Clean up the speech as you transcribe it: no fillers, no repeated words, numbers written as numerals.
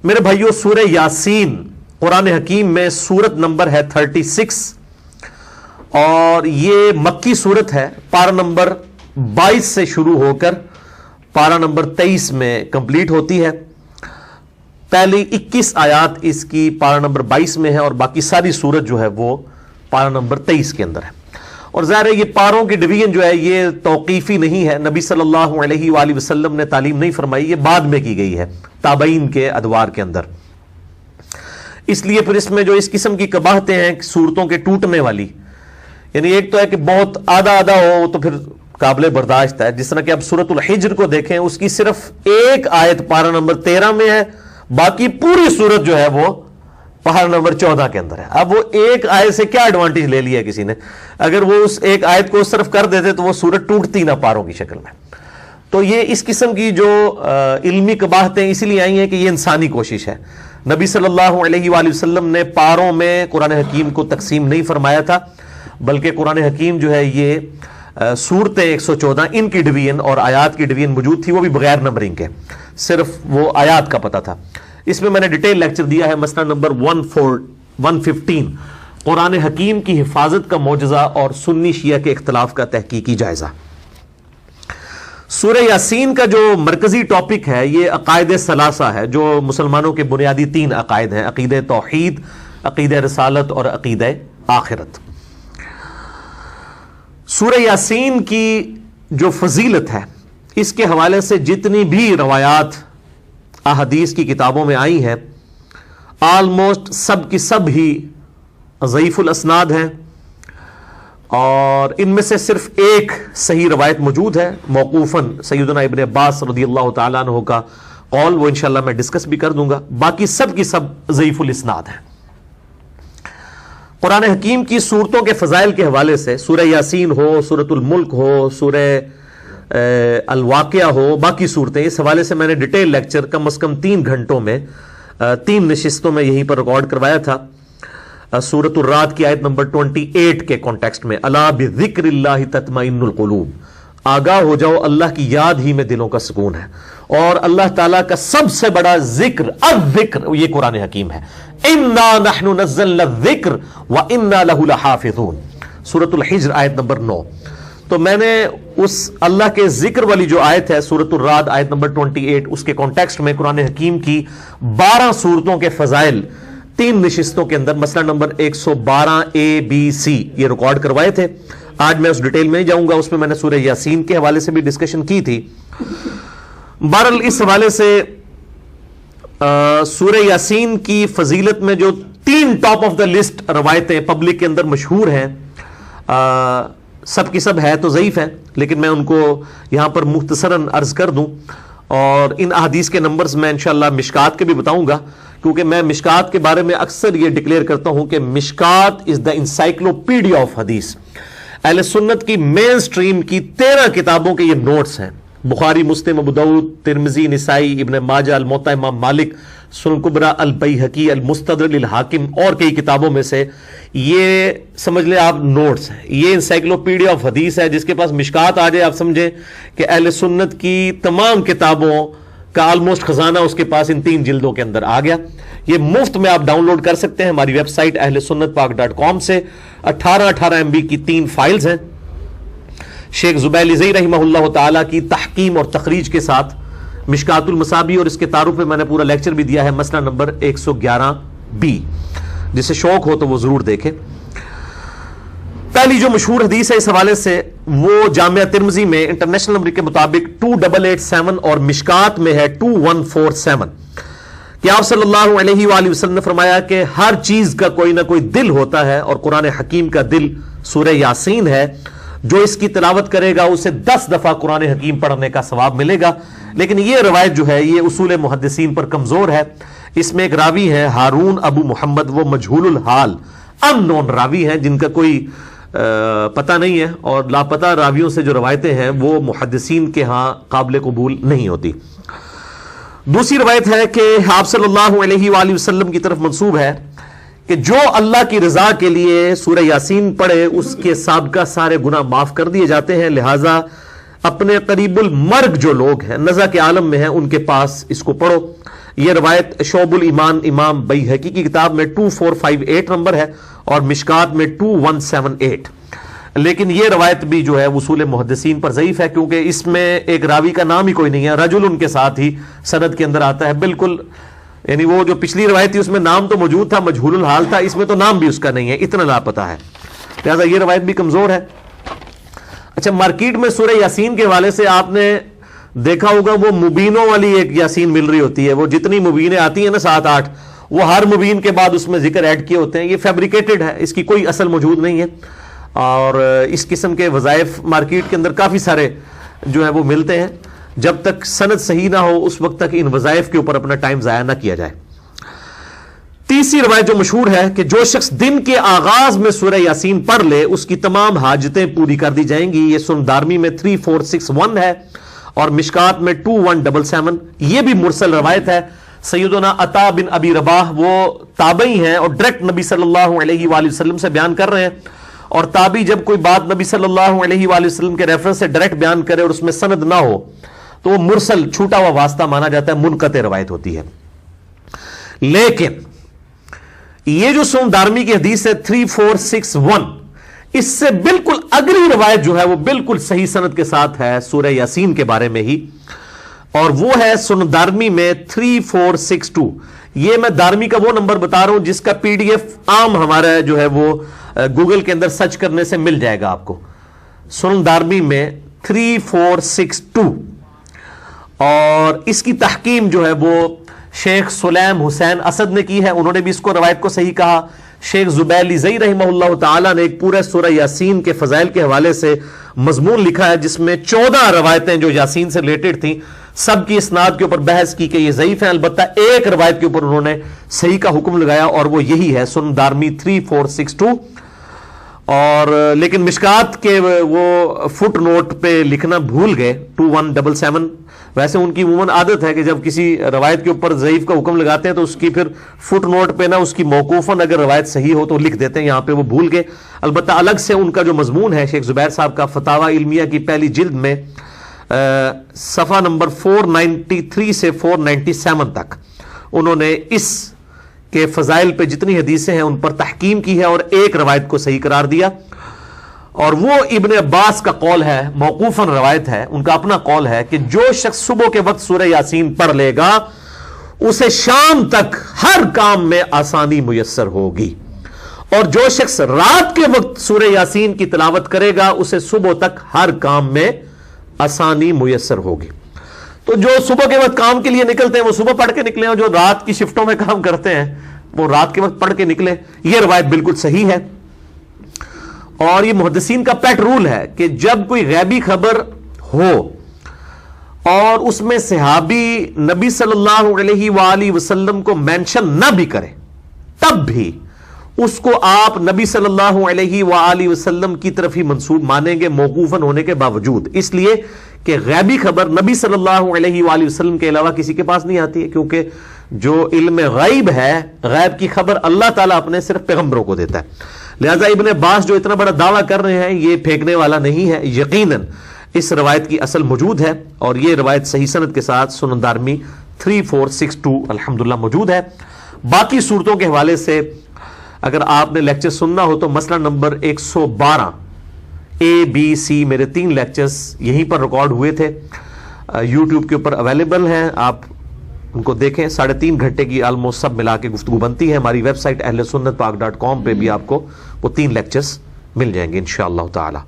میرے بھائیوں، سورہ یاسین قرآن حکیم میں سورت نمبر ہے 36 اور یہ مکی سورت ہے. پارہ نمبر 22 سے شروع ہو کر پارہ نمبر 23 میں کمپلیٹ ہوتی ہے. پہلی 21 آیات اس کی پارہ نمبر 22 میں ہے اور باقی ساری سورت جو ہے وہ پارہ نمبر 23 کے اندر ہے. اور ظاہر ہے یہ پاروں کی ڈویژن جو ہے یہ توقیفی نہیں ہے، نبی صلی اللہ علیہ وآلہ وسلم نے تعلیم نہیں فرمائی، یہ بعد میں کی گئی ہے تابعین کے ادوار کے اندر. اس لیے پھر اس میں جو اس قسم کی قباحتیں ہیں صورتوں کے ٹوٹنے والی، یعنی ایک تو ہے کہ بہت آدھا آدھا ہو تو پھر قابل برداشت ہے. جس طرح کہ اب سورۃ الحجر کو دیکھیں، اس کی صرف ایک آیت پارہ نمبر 13 میں ہے، باقی پوری سورت جو ہے وہ پارہ نمبر 14 کے اندر ہے. اب وہ ایک آیت سے کیا ایڈوانٹیج لے لیا کسی نے؟ اگر وہ اس ایک آیت کو اس طرف کر دیتے تو وہ سورت ٹوٹتی نہ پاروں کی شکل میں. تو یہ اس قسم کی جو علمی قباحتیں اسی لیے آئی ہیں کہ یہ انسانی کوشش ہے. نبی صلی اللہ علیہ وآلہ وسلم نے پاروں میں قرآن حکیم کو تقسیم نہیں فرمایا تھا، بلکہ قرآن حکیم جو ہے یہ سورتیں 114 ان کی ڈویژن اور آیات کی ڈویژن موجود تھی، وہ بھی بغیر نمبرنگ کے، صرف وہ آیات کا پتہ تھا. اس میں نے ڈیٹیل لیکچر دیا ہے، مسئلہ نمبر 115 قرآن حکیم کی حفاظت کا معجزہ اور سنی شیعہ کے اختلاف کا تحقیقی جائزہ. سورہ یاسین کا جو مرکزی ٹاپک ہے یہ عقائد ثلاثہ ہے، جو مسلمانوں کے بنیادی 3 عقائد ہیں: عقیدہ توحید، عقیدہ رسالت اور عقیدہ آخرت. سورہ یاسین کی جو فضیلت ہے اس کے حوالے سے جتنی بھی روایات احادیث کی کتابوں میں آئی ہیں آلموسٹ سب کی سب ہی ضعیف الاسناد ہیں، اور ان میں سے صرف ایک صحیح روایت موجود ہے موقوفاً سیدنا ابن عباس رضی اللہ تعالیٰ عنہ کا قول، وہ انشاءاللہ میں ڈسکس بھی کر دوں گا. باقی سب کی سب ضعیف الاسناد ہیں. قرآن حکیم کی صورتوں کے فضائل کے حوالے سے سورہ یاسین ہو، سورۃ الملک ہو، سورہ الواقعہ ہو، باقی صورتیں، اس حوالے سے میں نے ڈیٹیل لیکچر کم از کم 3 گھنٹوں میں 3 نشستوں میں یہیں پر ریکارڈ کروایا تھا. سورۃ الرعد کی آیت نمبر 28 کے کانٹیکسٹ میں، الا بذکر اللہ تطمئن القلوب، آگاہ ہو جاؤ اللہ کی یاد ہی میں دلوں کا سکون ہے. اور اللہ تعالیٰ کا سب سے بڑا ذکر الذکر یہ قرآن حکیم ہے. انا نحن نزلنا الذکر وانا لہ لحافظون، سورۃ الحجر آیت نمبر 9. تو میں نے اس اللہ کے ذکر والی جو آیت ہے سورۃ الرعد آیت نمبر 28، اس کے کانٹیکسٹ میں قرآن حکیم کی 12 صورتوں کے فضائل 3 نشستوں کے اندر مسئلہ نمبر 112 ABC یہ ریکارڈ کروائے تھے. آج میں اس ڈیٹیل میں نہیں جاؤں گا، اس میں نے سورہ یاسین کے حوالے سے بھی ڈسکشن کی تھی. بہرحال اس حوالے سے سورہ یاسین کی فضیلت میں جو 3 ٹاپ آف دا لسٹ روایتیں پبلک کے اندر مشہور ہیں، سب کی سب ہے تو ضعیف ہیں، لیکن میں ان کو یہاں پر مختصراً عرض کر دوں. اور ان احادیث کے نمبرز میں انشاءاللہ مشکات کے بھی بتاؤں گا، کیونکہ میں مشکات کے بارے میں اکثر یہ ڈکلیئر کرتا ہوں کہ مشکات از دا انسائکلوپیڈیا آف حدیث. اہل سنت کی مین سٹریم کی 13 کتابوں کے یہ نوٹس ہیں، بخاری، مسلم، ابو داؤد، ترمذی، نسائی، ابن ماجہ، الموطا امام مالک، سنن کبریٰ، البیہقی، المستدرک للحاکم اور کئی کتابوں میں سے یہ سمجھ لیں آپ نوٹس ہیں. یہ انسائکلوپیڈیا آف حدیث ہے. جس کے پاس مشکات آ جائے آپ سمجھیں کہ اہل سنت کی تمام کتابوں کا آلموسٹ خزانہ اس کے پاس ان 3 جلدوں کے اندر آ گیا. یہ مفت میں آپ ڈاؤن لوڈ کر سکتے ہیں ہماری ویب سائٹ اہل سنت پاک .com سے. 18 MB کی 3 فائلز ہیں. شیخ زبیلی رحمہ اللہ تعالیٰ کی تحکیم اور تخریج کے ساتھ مشکات المصابیح، اور اس کے تعارف میں نے پورا لیکچر بھی دیا ہے مسئلہ نمبر 111B. جسے شوق ہو تو وہ ضرور دیکھیں. پہلی جو مشہور حدیث ہے اس حوالے سے وہ جامعہ ترمذی میں انٹرنیشنل نمبر کے مطابق 2887 اور مشکات میں ہے 2147 کہ آپ صلی اللہ علیہ وآلہ وسلم نے فرمایا کہ ہر چیز کا کوئی نہ کوئی دل ہوتا ہے، اور قرآن حکیم کا دل سورہ یاسین ہے. جو اس کی تلاوت کرے گا اسے 10 دفعہ قرآن حکیم پڑھنے کا ثواب ملے گا. لیکن یہ روایت جو ہے یہ اصول محدثین پر کمزور ہے. اس میں ایک راوی ہے ہارون ابو محمد، وہ مجہول الحال ان نون راوی ہیں جن کا کوئی پتہ نہیں ہے، اور لاپتہ راویوں سے جو روایتیں ہیں وہ محدثین کے ہاں قابل قبول نہیں ہوتی. دوسری روایت ہے کہ آپ صلی اللہ علیہ وآلہ وسلم کی طرف منسوب ہے کہ جو اللہ کی رضا کے لیے سورہ یاسین پڑھے اس کے سابقہ سارے گناہ معاف کر دیے جاتے ہیں. لہٰذا اپنے قریب المرگ جو لوگ ہیں، نزع کے عالم میں ہیں، ان کے پاس اس کو پڑھو. یہ روایت شعب الایمان امام بیہقی کی کتاب میں 2458 نمبر ہے اور مشکات میں 2178. لیکن یہ روایت بھی جو ہے وصول محدثین پر ضعیف ہے، کیونکہ اس میں ایک راوی کا نام ہی کوئی نہیں ہے، رجل ان کے ساتھ ہی سند کے اندر آتا ہے بالکل. یعنی وہ جو پچھلی روایت تھی اس میں نام تو موجود تھا، مجہول الحال تھا، اس میں تو نام بھی اس کا نہیں ہے، اتنا لاپتہ ہے، لہذا یہ روایت بھی کمزور ہے. اچھا، مارکیٹ میں سورہ یاسین کے حوالے سے آپ نے دیکھا ہوگا وہ مبینوں والی ایک یاسین مل رہی ہوتی ہے، وہ جتنی مبینیں آتی ہیں نا 7-8، وہ ہر مبین کے بعد اس میں ذکر ایڈ کیے ہوتے ہیں. یہ فیبریکیٹڈ ہے، اس کی کوئی اصل موجود نہیں ہے، اور اس قسم کے وظائف مارکیٹ کے اندر کافی سارے جو ہے وہ ملتے ہیں. جب تک سند صحیح نہ ہو اس وقت تک ان وظائف کے اوپر اپنا ٹائم ضائع نہ کیا جائے. تیسری روایت جو مشہور ہے کہ جو شخص دن کے آغاز میں سورہ یاسین پڑھ لے اس کی تمام حاجتیں پوری کر دی جائیں گی. یہ سنن دارمی میں 3461 ہے اور مشکات میں 2177. یہ بھی مرسل روایت ہے. سیدنا عطا بن ابی رباح وہ تابعی ہیں اور ڈائریکٹ نبی صلی اللہ علیہ وآلہ وسلم سے بیان کر رہے ہیں، اور تابعی جب کوئی بات نبی صلی اللہ علیہ وآلہ وسلم کے ریفرنس سے ڈائریکٹ بیان کرے اور اس میں سند نہ ہو تو وہ مرسل چھوٹا ہوا واسطہ مانا جاتا ہے، منقطع روایت ہوتی ہے. لیکن یہ جو سنن دارمی کی حدیث ہے 3461، اس سے بالکل اگلی روایت جو ہے وہ بالکل صحیح سند کے ساتھ ہے سورہ یاسین کے بارے میں ہی، اور وہ ہے سنن دارمی میں 3462. یہ میں دارمی کا وہ نمبر بتا رہا ہوں جس کا PDF عام ہمارا جو ہے وہ گوگل کے اندر سرچ کرنے سے مل جائے گا آپ کو. سنن دارمی میں 3462، اور اس کی تحکیم جو ہے وہ شیخ سلیم حسین اسد نے کی ہے، انہوں نے بھی اس کو روایت کو صحیح کہا. شیخ زبیلی زئی رحمہ اللہ تعالی نے ایک پورے سورہ یاسین کے فضائل کے حوالے سے مضمون لکھا ہے جس میں 14 روایتیں جو یاسین سے ریلیٹڈ تھیں سب کی اسناد کے اوپر بحث کی کہ یہ ضعیف ہیں. البتہ ایک روایت کے اوپر انہوں نے صحیح کا حکم لگایا اور وہ یہی ہے سنن دارمی 3462. اور لیکن مشکات کے وہ فٹ نوٹ پہ لکھنا بھول گئے 2177. ویسے ان کی عموماً عادت ہے کہ جب کسی روایت کے اوپر ضعیف کا حکم لگاتے ہیں تو اس کی پھر فٹ نوٹ پہ نا اس کی موقوفاً اگر روایت صحیح ہو تو لکھ دیتے ہیں، یہاں پہ وہ بھول گئے. البتہ الگ سے ان کا جو مضمون ہے شیخ زبیر صاحب کا فتاوی علمیہ کی پہلی جلد میں صفحہ نمبر 493 سے 497 تک انہوں نے اس کے فضائل پہ جتنی حدیثیں ہیں ان پر تحکیم کی ہے اور ایک روایت کو صحیح قرار دیا. اور وہ ابن عباس کا قول ہے، موقوفاً روایت ہے، ان کا اپنا قول ہے کہ جو شخص صبح کے وقت سورہ یاسین پڑھ لے گا اسے شام تک ہر کام میں آسانی میسر ہوگی، اور جو شخص رات کے وقت سورہ یاسین کی تلاوت کرے گا اسے صبح تک ہر کام میں آسانی میسر ہوگی. تو جو صبح کے وقت کام کے لیے نکلتے ہیں وہ صبح پڑھ کے نکلیں، اور جو رات کی شفٹوں میں کام کرتے ہیں وہ رات کے وقت پڑھ کے نکلیں. یہ روایت بالکل صحیح ہے، اور یہ محدثین کا پیٹ رول ہے کہ جب کوئی غیبی خبر ہو اور اس میں صحابی نبی صلی اللہ علیہ وآلہ وسلم کو مینشن نہ بھی کرے تب بھی اس کو آپ نبی صلی اللہ علیہ وآلہ وسلم کی طرف ہی منسوب مانیں گے موقوفاً ہونے کے باوجود، اس لیے کہ غیبی خبر نبی صلی اللہ علیہ وآلہ وسلم کے علاوہ کسی کے پاس نہیں آتی ہے، کیونکہ جو علم غیب ہے، غیب کی خبر اللہ تعالیٰ اپنے صرف پیغمبروں کو دیتا ہے. لہذا ابن عباس جو اتنا بڑا دعویٰ کر رہے ہیں یہ پھینکنے والا نہیں ہے، یقیناً اس روایت کی اصل موجود ہے، اور یہ روایت صحیح سند کے ساتھ سنن دارمی 3462 الحمدللہ موجود ہے. باقی صورتوں کے حوالے سے اگر آپ نے لیکچر سننا ہو تو مسئلہ نمبر 112 ABC میرے 3 لیکچرز یہیں پر ریکارڈ ہوئے تھے، یوٹیوب کے اوپر اویلیبل ہیں، آپ ان کو دیکھیں. 3.5 گھنٹے کی آلموسٹ سب ملا کے گفتگو بنتی ہے. ہماری ویب سائٹ اہلسنتپاک.com پہ بھی آپ کو وہ 3 لیکچرز مل جائیں گے انشاءاللہ تعالی.